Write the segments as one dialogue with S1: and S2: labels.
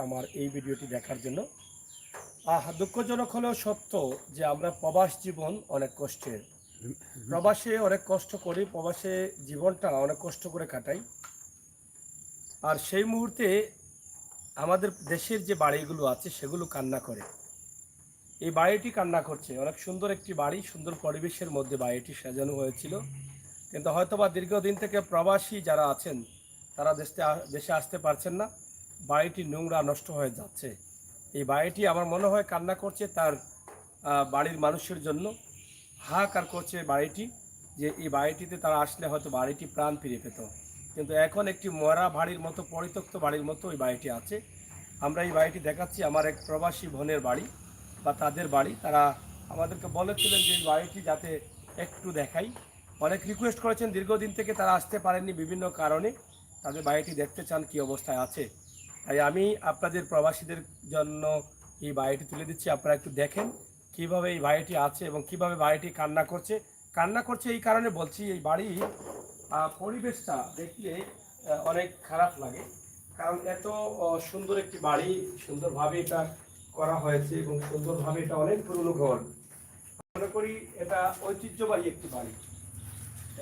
S1: আমার এই ভিডিওটি দেখার জন্য। দুঃখজনক হলেও সত্য যে আমরা প্রবাস জীবন অনেক কষ্টের। প্রবাসে অনেক কষ্ট করি, প্রবাসে জীবনটা অনেক কষ্ট করে কাটাই। আর সেই মুহূর্তে আমাদের দেশের যে বাড়িগুলো আছে সেগুলো কান্না করে। এই বাড়িটি কান্না করছে। অনেক সুন্দর একটি বাড়ি, সুন্দর পরিবেশের মধ্যে বাড়িটি সাজানো হয়েছিল। কিন্তু হয়তোবা দীর্ঘদিন থেকে প্রবাসী যারা আছেন তারা দেশে আসতে পারছেন না। বাড়িটি নোংরা, নষ্ট হয়ে যাচ্ছে। এই বাড়িটি আমার মনে হয় কান্না করছে তার বাড়ির মানুষের জন্য। হাহাকার করছে বাড়িটি, যে এই বাড়িটিতে তারা আসলে হয়তো বাড়িটি প্রাণ ফিরে পেত। কিন্তু এখন একটি মরা বাড়ির মতো, পরিত্যক্ত বাড়ির মতো ওই বাড়িটি আছে। আমরা এই বাড়িটি দেখাচ্ছি, আমার এক প্রবাসী বোনের বাড়ি বা তাদের বাড়ি। তারা আমাদেরকে বলেছিলেন যে এই বাড়িটি যাতে একটু দেখাই। অনেক রিকোয়েস্ট করেছেন, দীর্ঘদিন থেকে তারা আসতে পারেননি বিভিন্ন কারণে। তাদের বাড়িটি দেখতে চান কী অবস্থায় আছে। তাই আমি আপনাদের প্রবাসীদের জন্য এই বাড়িটি তুলে দিচ্ছি। আপনারা একটু দেখেন কিভাবে এই বাড়িটি আছে এবং কিভাবে বাড়িটি কান্না করছে। কান্না করছে এই কারণে বলছি, এই বাড়ির পরিবেশটা দেখলে অনেক খারাপ লাগে। কারণ এত সুন্দর একটি বাড়ি, সুন্দরভাবে এটা করা হয়েছে এবং সুন্দরভাবে এটা অনেক পুরনো ঘর। মনে করি এটা ঐতিহ্যবাহী একটি বাড়ি।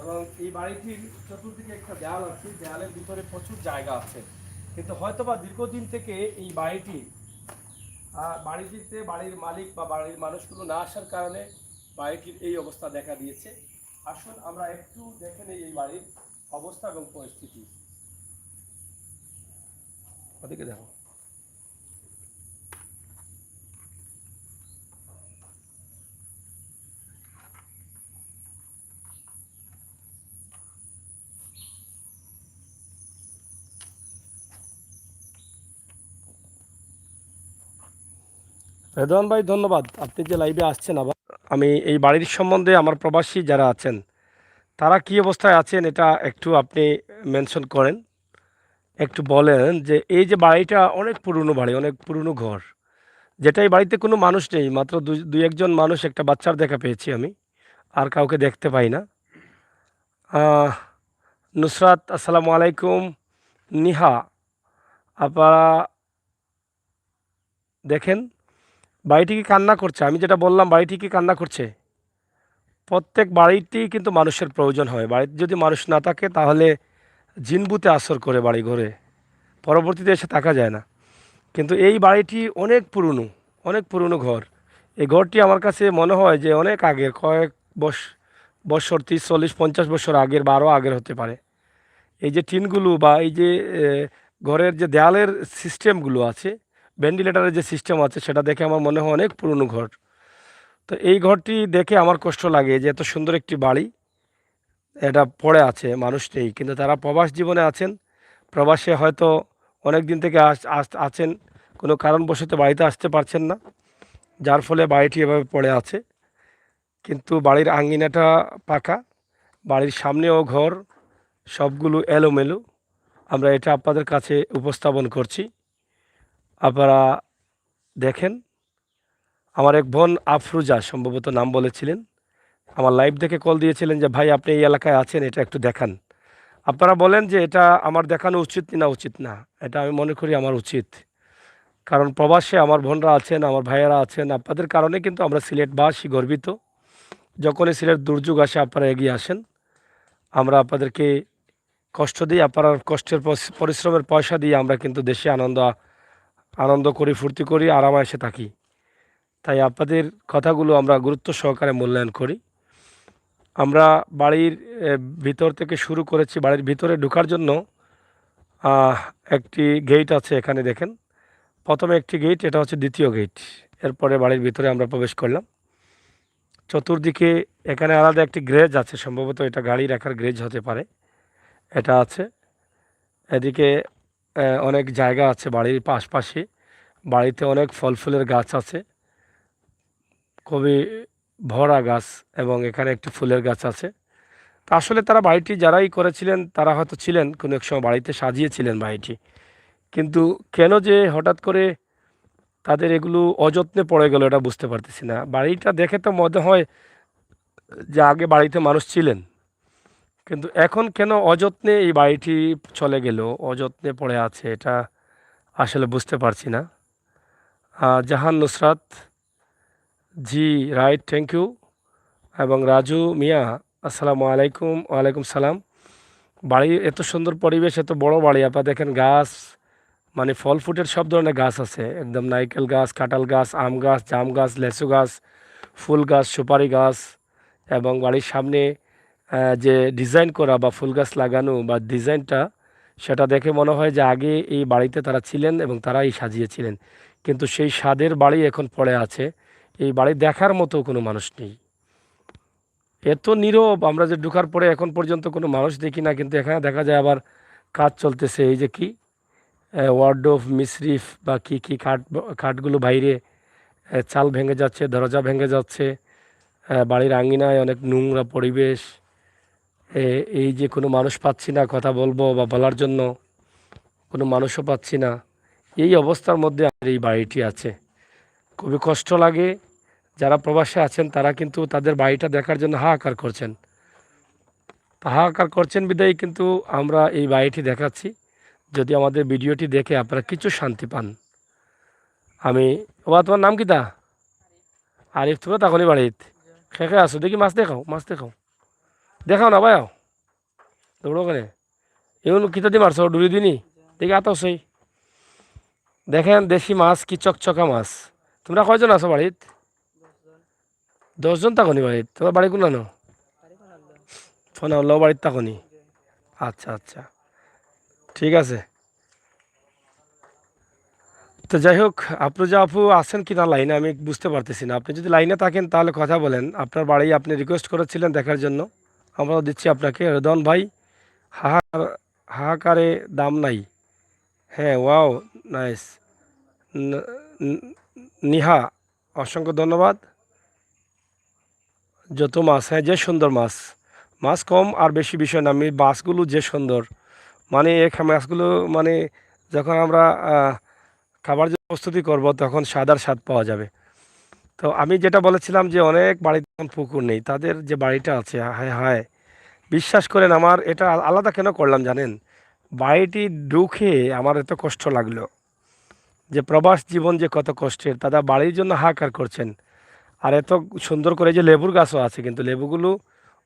S1: এবং এই বাড়িটির চতুর্দিকে একটা দেয়াল আছে, দেয়ালের ভিতরে প্রচুর জায়গা আছে। কিন্তু হয়তোবা দীর্ঘদিন থেকে এই বাড়িটিতে বাড়ির মালিক বা বাড়ির মানুষগুলো না আসার কারণে বাড়িটির এই অবস্থা দেখা দিয়েছে। আসুন আমরা একটু দেখে নিই এই বাড়ির অবস্থা এবং পরিস্থিতি। ওদিকে দেখো। রেদওয়ান ভাই ধন্যবাদ, আপনি যে লাইভে আসছেন। আবার আমি এই বাড়ির সম্বন্ধে, আমার প্রবাসী যারা আছেন তারা কি অবস্থায় আছেন এটা একটু আপনি মেনশন করেন, একটু বলেন যে এই যে বাড়িটা অনেক পুরনো বাড়ি, অনেক পুরনো ঘর, যেটা এই বাড়িতে কোনো মানুষ নেই, মাত্র দুই একজন মানুষ, একটা বাচ্চার দেখা পেয়েছি আমি, আর কাউকে দেখতে পাই না। আহ, নুসরাত আসসালামু আলাইকুম। নিহা, আপনারা দেখেন বাড়িটি কি কান্না করছে। আমি যেটা বললাম, বাড়িটি কি কান্না করছে। প্রত্যেক বাড়িতেই কিন্তু মানুষের প্রয়োজন হয়। বাড়িতে যদি মানুষ না থাকে তাহলে জিনবুতে আসর করে বাড়ি ঘরে, পরবর্তীতে এসে থাকা যায় না। কিন্তু এই বাড়িটি অনেক পুরনো, অনেক পুরনো ঘর। এই ঘরটি আমার কাছে মনে হয় যে অনেক আগের, কয়েক বছর 30, 40, 50 বছর আগের বা আরও আগের হতে পারে। এই যে টিনগুলো বা এই যে ঘরের যে দেয়ালের সিস্টেমগুলো আছে, ভেন্টিলেটারের যে সিস্টেম আছে, সেটা দেখে আমার মনে হয় অনেক পুরনো ঘর। তো এই ঘরটি দেখে আমার কষ্ট লাগে যে এত সুন্দর একটি বাড়ি এটা পড়ে আছে, মানুষ নেই। কিন্তু তারা প্রবাস জীবনে আছেন, প্রবাসে হয়তো অনেক দিন থেকে আছেন, কোনো কারণবশত বাড়িতে আসতে পারছেন না, যার ফলে বাড়িটি এভাবে পড়ে আছে। কিন্তু বাড়ির আঙ্গিনাটা পাকা, বাড়ির সামনেও ঘর, সবগুলো এলোমেলো। আমরা এটা আপনাদের কাছে উপস্থাপন করছি, আপনারা দেখেন। আমার এক বোন আফরুজা সম্ভবত নাম বলেছিলেন, আমার লাইভ দেখে কল দিয়েছিলেন যে ভাই আপনি এই এলাকায় আছেন, এটা একটু দেখান। আপনারা বলেন যে এটা আমার দেখানো উচিত না উচিত না। এটা আমি মনে করি আমার উচিত, কারণ প্রবাসে আমার বোনরা আছেন, আমার ভাইয়েরা আছেন, আপনাদের কারণে কিন্তু আমরা সিলেটবাসী গর্বিত। যখনই সিলেট দুর্যোগ আসে আপনারা এগিয়ে আসেন, আমরা আপনাদেরকে কষ্ট দিই, আপনার কষ্টের পরিশ্রমের পয়সা দিয়ে আমরা কিন্তু দেশে আনন্দ করি, ফুর্তি করি, আরামায়েশে থাকি। তাই আপনাদের কথাগুলো আমরা গুরুত্ব সহকারে মূল্যায়ন করি। আমরা বাড়ির ভিতর থেকে শুরু করেছি। বাড়ির ভিতরে ঢোকার জন্য আহ, একটি গেট আছে, এখানে দেখেন। প্রথমে একটি গেট, এটা হচ্ছে দ্বিতীয় গেট। এরপরে বাড়ির ভিতরে আমরা প্রবেশ করলাম। চতুর্দিকে এখানে আলাদা একটি গ্রেজ আছে, সম্ভবত এটা গাড়ি রাখার গ্রেজ হতে পারে, এটা আছে। এদিকে অনেক জায়গা আছে বাড়ির পাশে। বাড়িতে অনেক ফল ফুলের গাছ আছে, খুবই ভরা গাছ, এবং এখানে একটি ফুলের গাছ আছে। তা আসলে তারা বাড়িটি যারাই করেছিলেন তারা হয়তো ছিলেন কোনো এক সময় বাড়িতে, সাজিয়েছিলেন বাড়িটি। কিন্তু কেন যে হঠাৎ করে তাদের এগুলো অযত্নে পড়ে গেল এটা বুঝতে পারতেছি না। বাড়িটা দেখে তো মনে হয় যে আগে বাড়িতে মানুষ ছিলেন, কিন্তু এখন কেন অযত্নে এই বাড়িটি চলে গেল, অযত্নে পড়ে আছে, এটা আসলে বুঝতে পারছি না। জাহান নুসরাত, জি রাইট, থ্যাংক ইউ। এবং রাজু মিয়া, আসসালামু আলাইকুম। ওয়ালাইকুম সালাম। বাড়ি এত সুন্দর পরিবেশ, এত বড় বাড়ি, আপনারা দেখেন গাছ, মানে ফল ফুটের সব ধরনের গাছ আছে, একদম নারকেল গাছ, কাঁঠাল গাছ, আম গাছ, জাম গাছ, লেচু গাছ, ফুল গাছ, সুপারি গাছ। এবং বাড়ির সামনে যে ডিজাইন করা বা ফুল গাছ লাগানো বা ডিজাইনটা, সেটা দেখে মনে হয় যে আগে এই বাড়িতে তারা ছিলেন এবং তারাই সাজিয়েছিলেন। কিন্তু সেই স্বাদের বাড়ি এখন পড়ে আছে, এই বাড়ি দেখার মতো কোনো মানুষ নেই। এত নীরব, আমরা যে ঢোকার পরে এখন পর্যন্ত কোনো মানুষ দেখি না, কিন্তু এখানে দেখা যায় আবার কাজ চলতেছে। এই যে কি ওয়ার্ডরোব মিসরিফ বা কি কি কাঠগুলো বাইরে, চাল ভেঙে যাচ্ছে, দরজা ভেঙে যাচ্ছে, বাড়ির আঙ্গিনায় অনেক নোংরা পরিবেশ। এই যে কোনো মানুষ পাচ্ছি না কথা বলবো বা বলার জন্য, কোনো মানুষও পাচ্ছি না। এই অবস্থার মধ্যে আমাদের এই বাড়িটি আছে। খুবই কষ্ট লাগে। যারা প্রবাসে আছেন তারা কিন্তু তাদের বাড়িটা দেখার জন্য হাহাকার করছেন। হাহাকার করছেন বিদায়ী কিন্তু আমরা এই বাড়িটি দেখাচ্ছি। যদি আমাদের ভিডিওটি দেখে আপনারা কিছু শান্তি পান। আমি, তোমার নাম কি তা? আরিফ, তুমি তখনই বাড়িত খেয়ে আসো, দেখি মাছ দেখাও, মাছ দেখাও, দেখাও না ভাই, দৌড়ো করে এমন কিতা দিয়ে মারছো, ডুবি দিনি দেখি আতো সেই। দেখেন দেশি মাছ, কি চকচকা মাছ। তোমরা কয়জন আছো বাড়িত? 10 জন তখনই বাড়িত। তোমার বাড়ি কোন আনো? ফোন আল্লাহ বাড়ির তখনই। আচ্ছা আচ্ছা, ঠিক আছে। তো যাই হোক, আফরোজা আপু আছেন কি না লাইনে আমি বুঝতে পারতেছি না। আপনি যদি লাইনে থাকেন তাহলে কথা বলেন। আপনার বাড়ি আপনি রিকোয়েস্ট করেছিলেন দেখার জন্য, আমরাও দিচ্ছি আপনাকে। রেদন ভাই, হাহাকার, হাহাকারে দাম নাই। হ্যাঁ, ওয়াও, নাইস। নিহা, অসংখ্য ধন্যবাদ। যত মাছ, হ্যাঁ যে সুন্দর মাছ, মাছ কম আর বেশি বিষয় না, আমি মাছগুলো যে সুন্দর, মানে এক মাছগুলো, মানে যখন আমরা খাবার জন্য প্রস্তুতি করব তখন স্বাদ আর স্বাদ পাওয়া যাবে। তো আমি যেটা বলেছিলাম যে অনেক বাড়িতে এখন পুকুর নেই, তাদের যে বাড়িটা আছে, হায় হায়, বিশ্বাস করেন আমার এটা আলাদা কেন করলাম জানেন? বাড়িটি ঢুকে আমার এত কষ্ট লাগলো যে প্রবাস জীবন যে কত কষ্টের, তারা বাড়ির জন্য হাহাকার করছেন। আর এত সুন্দর করে যে লেবুর গাছও আছে, কিন্তু লেবুগুলো,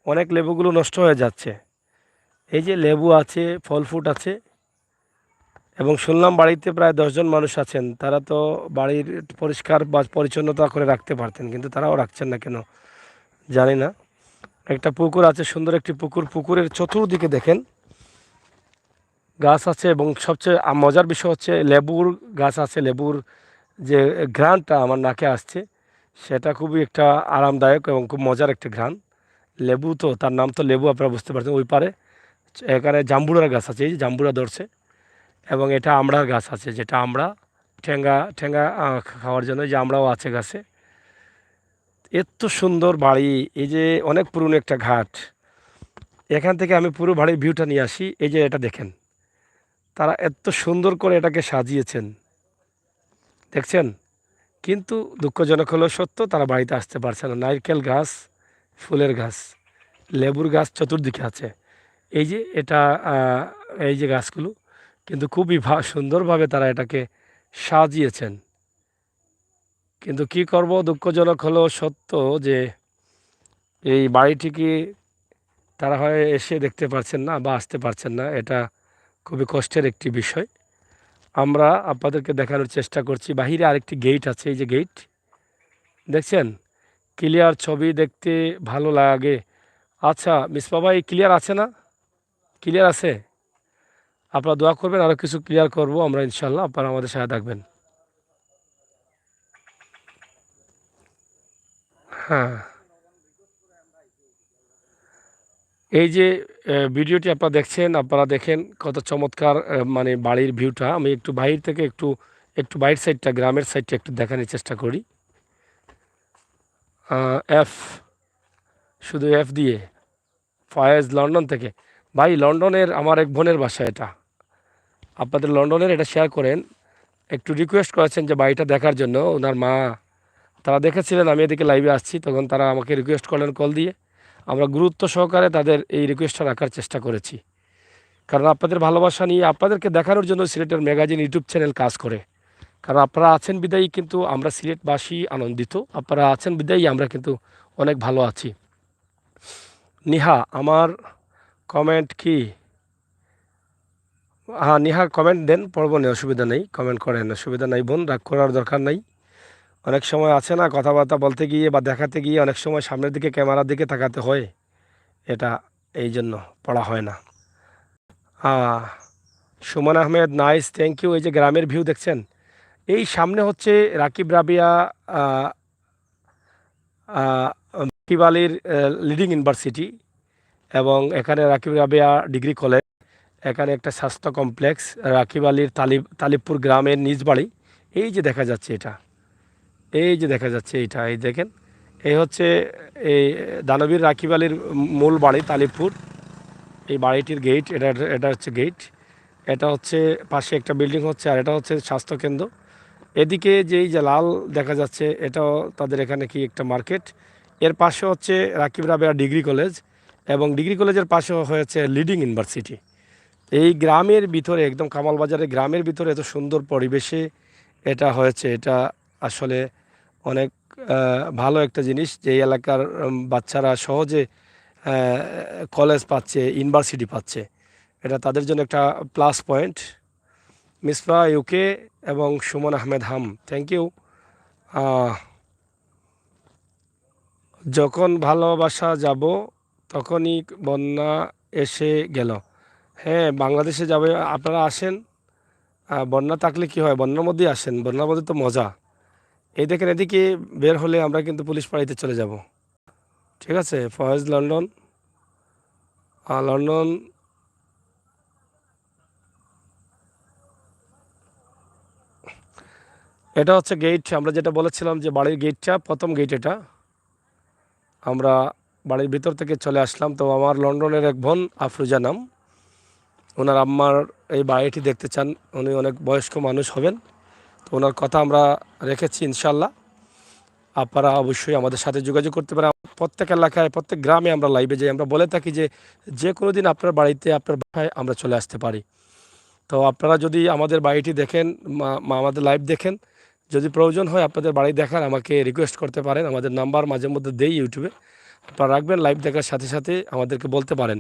S1: অনেক লেবুগুলো নষ্ট হয়ে যাচ্ছে। এই যে লেবু আছে, ফল ফ্রুট আছে। এবং শুনলাম বাড়িতে প্রায় 10 জন মানুষ আছেন, তারা তো বাড়ির পরিষ্কার বা পরিচ্ছন্নতা করে রাখতে পারতেন, কিন্তু তারাও রাখছেন না কেন জানি না। একটা পুকুর আছে, সুন্দর একটি পুকুর, পুকুরের চতুর্দিকে দেখেন গাছ আছে। এবং সবচেয়ে মজার বিষয় হচ্ছে লেবুর গাছ আছে, লেবুর যে ঘ্রাণটা আমার নাকে আসছে, সেটা খুবই একটা আরামদায়ক এবং খুব মজার একটা ঘ্রাণ। লেবু তো, তার নাম তো লেবু, আপনারা বুঝতে পারছেন। ওই পারে এখানে জাম্বুরার গাছ আছে, এই যে জাম্বুরা ধরছে। এবং এটা আমড়ার গাছ আছে, যেটা আমরা ঠেঙ্গা ঠেঙ্গা খাওয়ার জন্য, যে আমরাও আছে গাছে। এত সুন্দর বাড়ি, এই যে অনেক পুরনো একটা ঘাট। এখান থেকে আমি পুরো বাড়ির ভিউটা নিয়ে আসি। এই যে এটা দেখেন, তারা এত সুন্দর করে এটাকে সাজিয়েছেন, দেখছেন। কিন্তু দুঃখজনক হলো সত্য, তারা বাড়িতে আসতে পারছে না। নারকেল গাছ, ফুলের গাছ, লেবুর গাছ চতুর্দিকে আছে। এই যে এটা এই যে গাছগুলো, কিন্তু খুবই সুন্দরভাবে তারা এটাকে সাজিয়েছেন। কিন্তু কি করব, দুঃখজনক হলো সত্য যে এই বাড়িটিকে তারা হয় এসে দেখতে পারছেন না বা আসতে পারছেন না। এটা খুবই কষ্টের একটি বিষয়। আমরা আপনাদেরকে দেখানোর চেষ্টা করছি। বাহিরে আরেকটি গেট আছে, এই যে গেট দেখছেন, ক্লিয়ার ছবি দেখতে ভালো লাগে। আচ্ছা মিসপা ভাই, ক্লিয়ার আছে না? ক্লিয়ার আছে? আপনারা দোয়া করবেন, আরও কিছু ক্লিয়ার করব আমরা ইনশাল্লাহ, আপনারা আমাদের সাথে থাকবেন। হ্যাঁ, এই যে ভিডিওটি আপনারা দেখছেন, আপনারা দেখেন কত চমৎকার, মানে বাড়ির ভিউটা। আমি একটু বাইরে থেকে একটু একটু বাইরের সাইডটা, গ্রামের সাইডটা একটু দেখানোর চেষ্টা করি। এফ, শুধু এফ দিয়ে, ফয়েজ লন্ডন থেকে। ভাই লন্ডনের আমার এক বোনের বাসা এটা, আপনাদের লন্ডনের এটা শেয়ার করেন। একটু রিকোয়েস্ট করেছেন যে বাড়িটা দেখার জন্য, ওনার মা, তারা দেখেছিলেন আমি এদিকে লাইভে আসছি, তখন তারা আমাকে রিকোয়েস্ট করলেন কল দিয়ে। আমরা গুরুত্ব সহকারে তাদের এই রিকোয়েস্টটা রাখার চেষ্টা করেছি। কারণ আপনাদের ভালোবাসা নিয়ে আপনাদেরকে দেখানোর জন্য সিলেটের ম্যাগাজিন ইউটিউব চ্যানেল কাজ করে। কারণ আপনারা আছেন বিদায়ী কিন্তু আমরা সিলেটবাসী আনন্দিত, আপনারা আছেন বিদায়ী আমরা কিন্তু অনেক ভালো আছি। নিহা আমার কমেন্ট কি? হ্যাঁ নিহা কমেন্ট দেন, পড়বো না, অসুবিধা নেই, কমেন্ট করেন, অসুবিধা নাই বোন, রাগ করার দরকার নাই। অনেক সময় আছে না কথাবার্তা বলতে গিয়ে বা দেখাতে গিয়ে অনেক সময় সামনের দিকে ক্যামেরার দিকে তাকাতে হয়, এটা এই জন্য পড়া হয় না। Suman Ahmed nice, thank you. এই যে গ্রামের ভিউ দেখছেন, এই সামনে হচ্ছে রাকিব রাবিয়া আহ, আহ, রাকিব আলীর লিডিং ইউনিভার্সিটি, এবং এখানে রাকিব রাবিয়া ডিগ্রি কলেজ, এখানে একটা স্বাস্থ্য কমপ্লেক্স, রাকিব আলীর তালিবপুর গ্রামের নিজ বাড়ি। এই যে দেখা যাচ্ছে এটা, এই যে দেখা যাচ্ছে এইটা, এই দেখেন, এই হচ্ছে এই দানবীর রাকিব আলীর মূল বাড়ি তালিবপুর। এই বাড়িটির গেট, এটা এটা হচ্ছে গেট, এটা হচ্ছে পাশে একটা বিল্ডিং হচ্ছে, আর এটা হচ্ছে স্বাস্থ্যকেন্দ্র। এদিকে যেই যে লাল দেখা যাচ্ছে এটাও তাদের এখানে কি একটা মার্কেট। এর পাশে হচ্ছে রাকিব রাবেয়া ডিগ্রি কলেজ, এবং ডিগ্রি কলেজের পাশে হয়েছে লিডিং ইউনিভার্সিটি। এই গ্রামের ভিতরে, একদম কামালবাজারের গ্রামের ভিতরে এত সুন্দর পরিবেশে এটা হয়েছে, এটা আসলে অনেক ভালো একটা জিনিস যে এই এলাকার বাচ্চারা সহজে কলেজ পাচ্ছে, ইউনিভার্সিটি পাচ্ছে, এটা তাদের জন্য একটা প্লাস পয়েন্ট। মিসফা ইউকে এবং সুমন আহমেদ হাম, থ্যাংক ইউ। যখন ভালোবাসা যাব তখনই বন্যা এসে গেল। হ্যাঁ বাংলাদেশে যাবে, আপনারা আসেন, বন্যা থাকলে কি হয়, বন্যার মধ্যেই আসেন, বন্যার মধ্যে তো মজা। এই দেখেন এদিকে বের হলে আমরা কিন্তু পুলিশ পাড়িতে চলে যাব। ঠিক আছে, ফয়েজ লন্ডন, লন্ডন। এটা হচ্ছে গেট, আমরা যেটা বলেছিলাম যে বাড়ির গেটটা, প্রথম গেট এটা। আমরা বাড়ির ভিতর থেকে চলে আসলাম। তো আমার লন্ডনের এক বোন আফরুজা নাম, ওনার আম্মার এই বাড়িটি দেখতে চান, উনি অনেক বয়স্ক মানুষ হবেন, তো ওনার কথা আমরা রেখেছি ইনশাল্লাহ। আপনারা অবশ্যই আমাদের সাথে যোগাযোগ করতে পারেন। প্রত্যেক এলাকায়, প্রত্যেক গ্রামে আমরা লাইভে যাই, আমরা বলে থাকি যে যে কোনো দিন আপনার বাড়িতে, আপনার বাসায় আমরা চলে আসতে পারি। তো আপনারা যদি আমাদের বাড়িটি দেখেন, আমাদের লাইভ দেখেন, যদি প্রয়োজন হয় আপনাদের বাড়ি দেখার, আমাকে রিকোয়েস্ট করতে পারেন, আমাদের নাম্বার মাঝে মধ্যে দেই ইউটিউবে, আপনারা রাখবেন, লাইভ দেখার সাথে সাথে আমাদেরকে বলতে পারেন।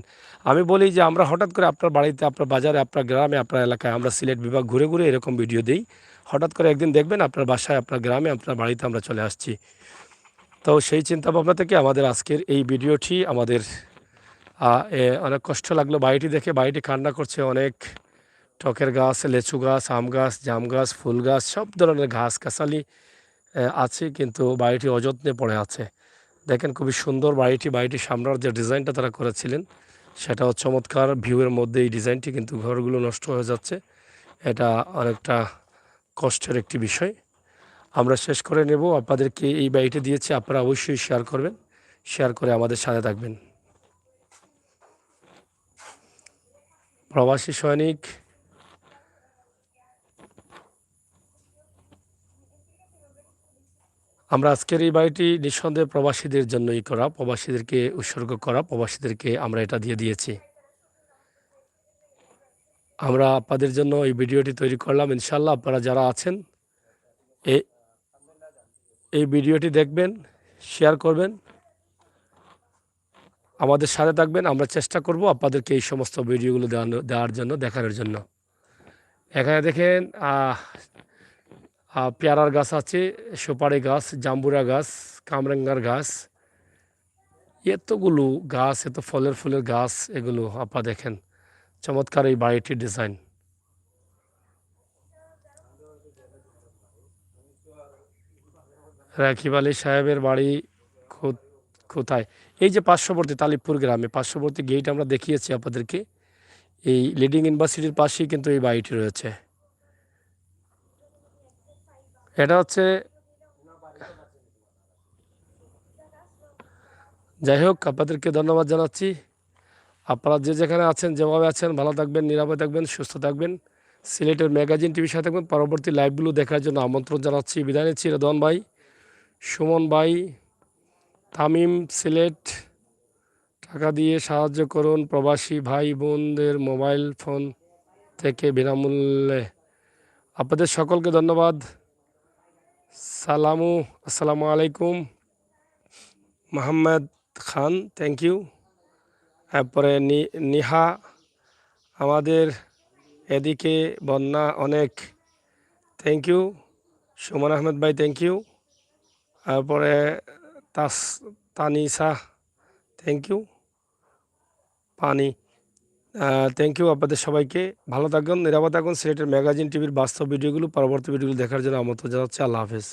S1: আমি বলি যে আমরা হঠাৎ করে আপনার বাড়িতে, আপনার বাজারে, আপনার গ্রামে, আপনার এলাকায়, আমরা সিলেট বিভাগ ঘুরে ঘুরে এরকম ভিডিও দিই। হঠাৎ করে একদিন দেখবেন আপনার বাসায়, আপনার গ্রামে, আপনার বাড়িতে আমরা চলে আসছি। তো সেই চিন্তা ভাবনা থেকে আমাদের আজকের এই ভিডিওটি। আমাদের অনেক কষ্ট লাগলো বাড়িটি দেখে, বাড়িটি কান্না করছে, অনেক টকের গাছ, লেচু গাছ, আম গাছ, জাম গাছ, ফুল গাছ, সব ধরনের ঘাস গাছালি আছে, কিন্তু বাড়িটি অযত্নে পড়ে আছে। দেখেন খুবই সুন্দর বাড়িটি, বাড়িটির সামনের যে ডিজাইনটা তারা করেছিলেন সেটাও চমৎকার, ভিউয়ের মধ্যে এই ডিজাইনটি, কিন্তু ঘরগুলো নষ্ট হয়ে যাচ্ছে, এটা অনেকটা কষ্টের একটি বিষয়। আমরা শেষ করে নেব, আপনাদেরকে এই বাড়িটি দিয়েছি, আপনারা অবশ্যই শেয়ার করবেন, শেয়ার করে আমাদের সাথে থাকবেন। প্রবাসী সৈনিক, আমরা আজকের এই বাড়িটি নিঃসন্দেহে প্রবাসীদের জন্যই করা, প্রবাসীদেরকে উৎসর্গ করা, প্রবাসীদেরকে আমরা এটা দিয়ে দিয়েছি। আমরা আপনাদের জন্য এই ভিডিওটি তৈরি করলাম, ইনশাল্লাহ আপনারা যারা আছেন এই ভিডিওটি দেখবেন, শেয়ার করবেন, আমাদের সাথে থাকবেন। আমরা চেষ্টা করব আপনাদেরকে এই সমস্ত ভিডিওগুলো দেওয়ার জন্য, দেখানোর জন্য। এখানে দেখেন পেয়ারার গাছ আছে, সুপারি গাছ, জাম্বুরা গাছ, কামরাঙ্গার গাছ, এতগুলো গাছ, এত ফলের ফুলের গাছ, এগুলো আপনারা দেখেন, চমৎকার এই বাড়িটির ডিজাইন। রাকিব আলী সাহেবের বাড়ি কোথায়? এই যে পার্শ্ববর্তী তালিবপুর গ্রামে, পার্শ্ববর্তী গেট আমরা দেখিয়েছি আপনাদেরকে, এই লিডিং ইউনিভার্সিটির পাশেই কিন্তু এই বাড়িটি রয়েছে। এটা হচ্ছে, যাই হোক আপনাদেরকে ধন্যবাদ জানাচ্ছি। আপনারা যে যেখানে আছেন, যেভাবে আছেন, ভালো থাকবেন, নিরাপদে থাকবেন, সুস্থ থাকবেন। সিলেটের ম্যাগাজিন টিভির সাথে থাকবেন। পরবর্তী লাইভগুলো দেখার জন্য আমন্ত্রণ জানাচ্ছি। বিদায় নিচ্ছি। রেদওয়ান ভাই, সুমন ভাই, তামিম সিলেট টাকা দিয়ে সাহায্য করুন প্রবাসী ভাই বোনদের মোবাইল ফোন থেকে বিনামূল্যে। আপনাদের সকলকে ধন্যবাদ। আসসালামু আলাইকুম। মোহাম্মদ খান, থ্যাংক ইউ। তারপরে নিহা, আমাদের এদিকে বন্যা অনেক, থ্যাংক ইউ। সুমন আহমেদ ভাই, থ্যাংক ইউ। তারপরে তাস তানিসা, থ্যাংক ইউ। পানি, থ্যাংক ইউ আপনাদের সবাইকে। ভালো থাকুন, নিরাপদ থাকুন। সিলেটের ম্যাগাজিন টিভির বাস্তব ভিডিওগুলো, পরবর্তী ভিডিওগুলো দেখার জন্য আমন্ত্রণ জানাচ্ছি। আল্লাহ হাফেজ।